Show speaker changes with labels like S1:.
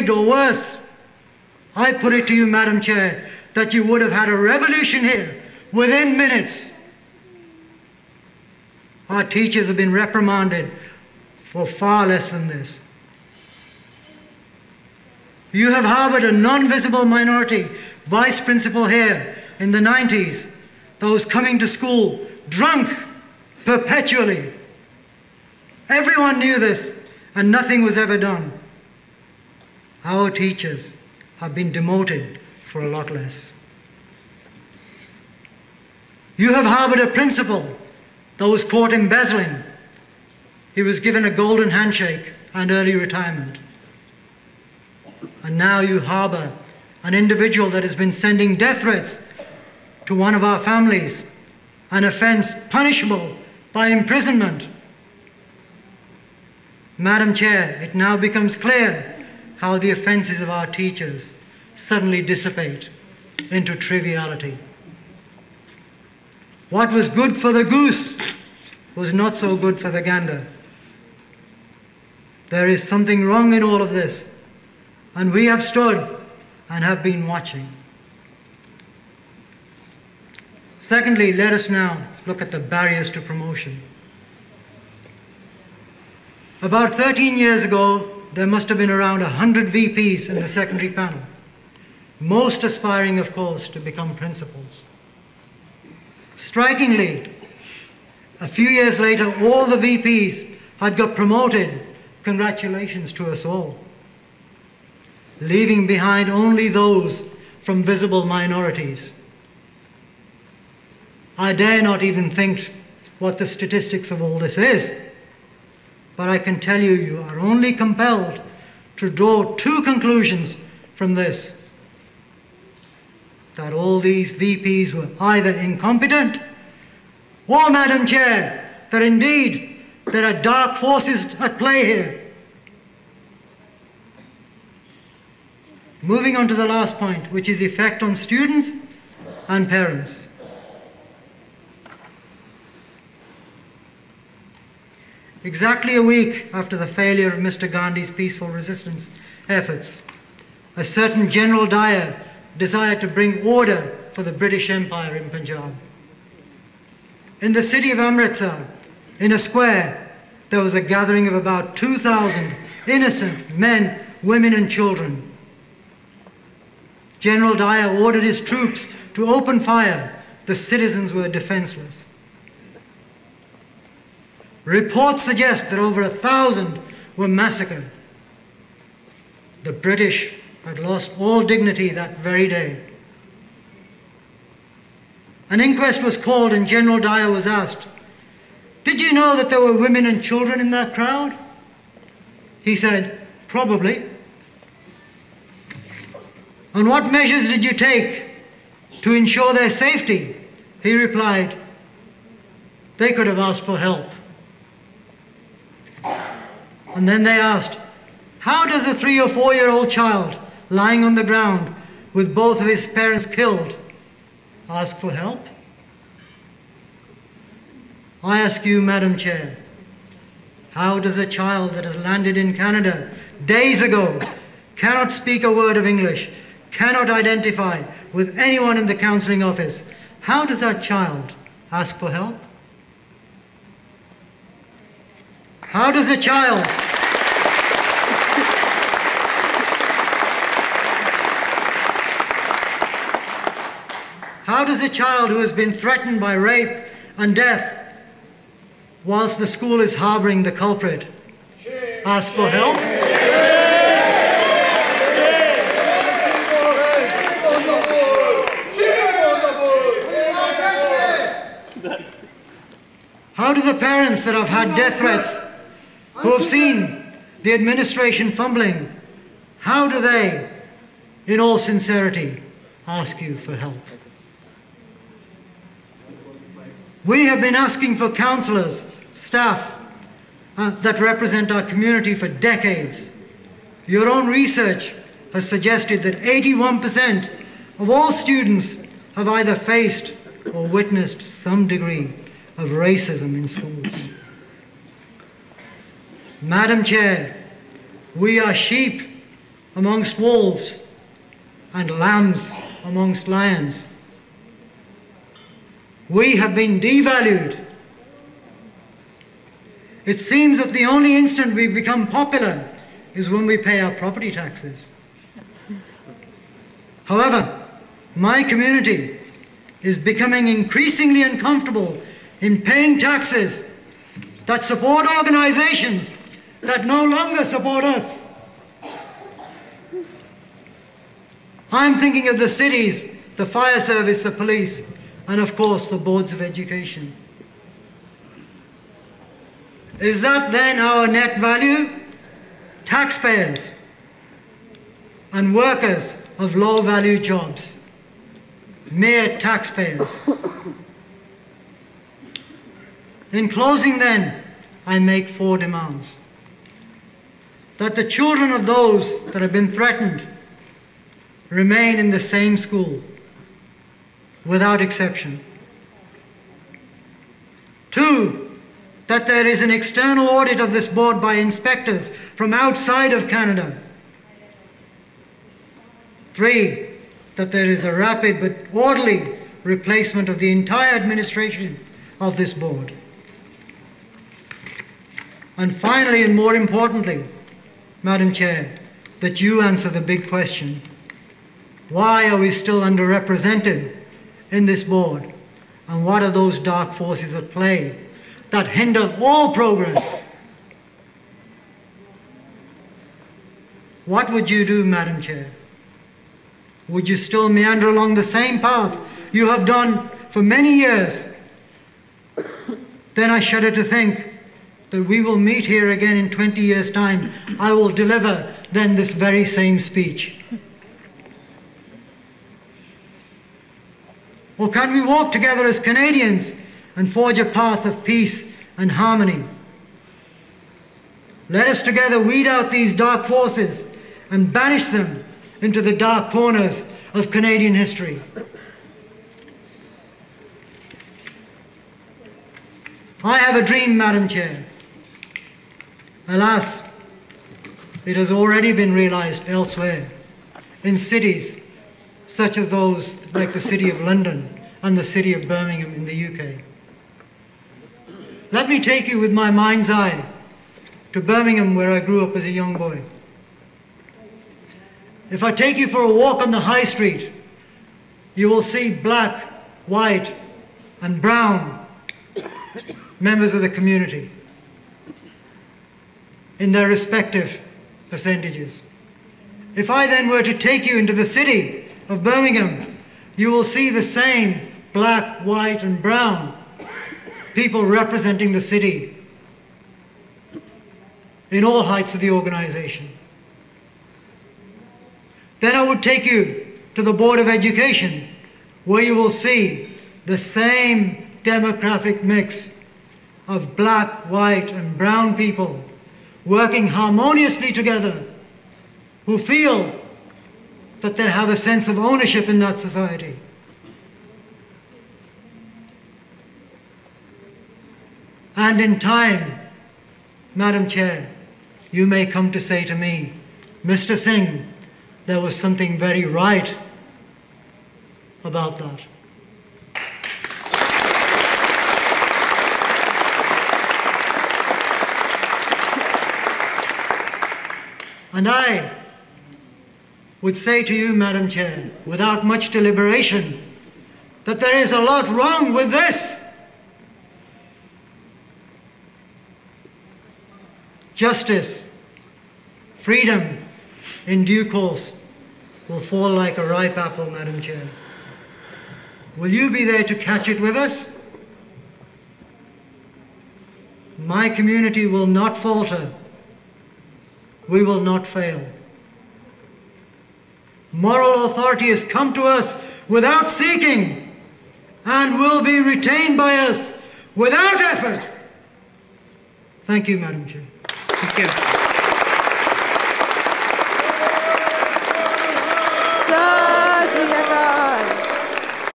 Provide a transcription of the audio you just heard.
S1: or worse. I put it to you, Madam Chair, that you would have had a revolution here within minutes. Our teachers have been reprimanded for far less than this. You have harbored a non-visible minority vice principal here in the 90s that was coming to school drunk perpetually. Everyone knew this and nothing was ever done. Our teachers have been demoted for a lot less. You have harbored a principal that was caught embezzling. He was given a golden handshake and early retirement. And now you harbor an individual that has been sending death threats to one of our families, an offense punishable by imprisonment. Madam Chair, it now becomes clear how the offences of our teachers suddenly dissipate into triviality. What was good for the goose was not so good for the gander. There is something wrong in all of this, and we have stood and have been watching. Secondly, let us now look at the barriers to promotion. About 13 years ago, there must have been around 100 VPs in the secondary panel, most aspiring, of course, to become principals. Strikingly, a few years later, all the VPs had got promoted. Congratulations to us all. Leaving behind only those from visible minorities. I dare not even think what the statistics of all this is, but I can tell you, you are only compelled to draw two conclusions from this. That all these VPs were either incompetent or, Madam Chair, that indeed there are dark forces at play here. Moving on to the last point, which is effect on students and parents. Exactly a week after the failure of Mr. Gandhi's peaceful resistance efforts, a certain General Dyer desired to bring order for the British Empire in Punjab. In the city of Amritsar, in a square, there was a gathering of about 2,000 innocent men, women and children. General Dyer ordered his troops to open fire. The citizens were defenseless. Reports suggest that over 1,000 were massacred. The British had lost all dignity that very day. An inquest was called and General Dyer was asked, "Did you know that there were women and children in that crowd?" He said, "Probably." "And what measures did you take to ensure their safety?" He replied, "They could have asked for help." And then they asked, "How does a 3 or 4-year-old child lying on the ground with both of his parents killed ask for help?" I ask you, Madam Chair, how does a child that has landed in Canada days ago, cannot speak a word of English, cannot identify with anyone in the counselling office, how does that child ask for help? How does a child who has been threatened by rape and death whilst the school is harbouring the culprit ask for help? How do the parents that have had death threats, who have seen the administration fumbling, how do they, in all sincerity, ask you for help? We have been asking for counsellors, staff that represent our community for decades. Your own research has suggested that 81% of all students have either faced or witnessed some degree of racism in schools. Madam Chair, we are sheep amongst wolves and lambs amongst lions. We have been devalued. It seems that the only instant we become popular is when we pay our property taxes. However, my community is becoming increasingly uncomfortable in paying taxes that support organizations that no longer support us. I'm thinking of the cities, the fire service, the police, and of course the boards of education. Is that then our net value? Taxpayers and workers of low-value jobs, mere taxpayers. In closing then, I make 4 demands. That the children of those that have been threatened remain in the same school, without exception. 2, that there is an external audit of this board by inspectors from outside of Canada. 3, that there is a rapid but orderly replacement of the entire administration of this board. And finally, and more importantly, Madam Chair, that you answer the big question. Why are we still underrepresented in this board? And what are those dark forces at play that hinder all progress? What would you do, Madam Chair? Would you still meander along the same path you have done for many years? Then I shudder to think that we will meet here again in 20 years' time. I will deliver then this very same speech. Or can we walk together as Canadians and forge a path of peace and harmony? Let us together weed out these dark forces and banish them into the dark corners of Canadian history. I have a dream, Madam Chair. Alas, it has already been realized elsewhere, in cities such as those like the City of London and the City of Birmingham in the UK. Let me take you with my mind's eye to Birmingham, where I grew up as a young boy. If I take you for a walk on the high street, you will see black, white, and brown members of the community in their respective percentages. If I then were to take you into the city of Birmingham, you will see the same black, white, and brown people representing the city in all heights of the organization. Then I would take you to the Board of Education, where you will see the same demographic mix of black, white, and brown people working harmoniously together, who feel that they have a sense of ownership in that society. And in time, Madam Chair, you may come to say to me, Mr. Singh, there was something very right about that. And I would say to you, Madam Chair, without much deliberation, that there is a lot wrong with this. Justice, freedom, in due course, will fall like a ripe apple, Madam Chair. Will you be there to catch it with us? My community will not falter. We will not fail. Moral authority has come to us without seeking and will be retained by us without effort. Thank you, Madam Chair.
S2: Thank you.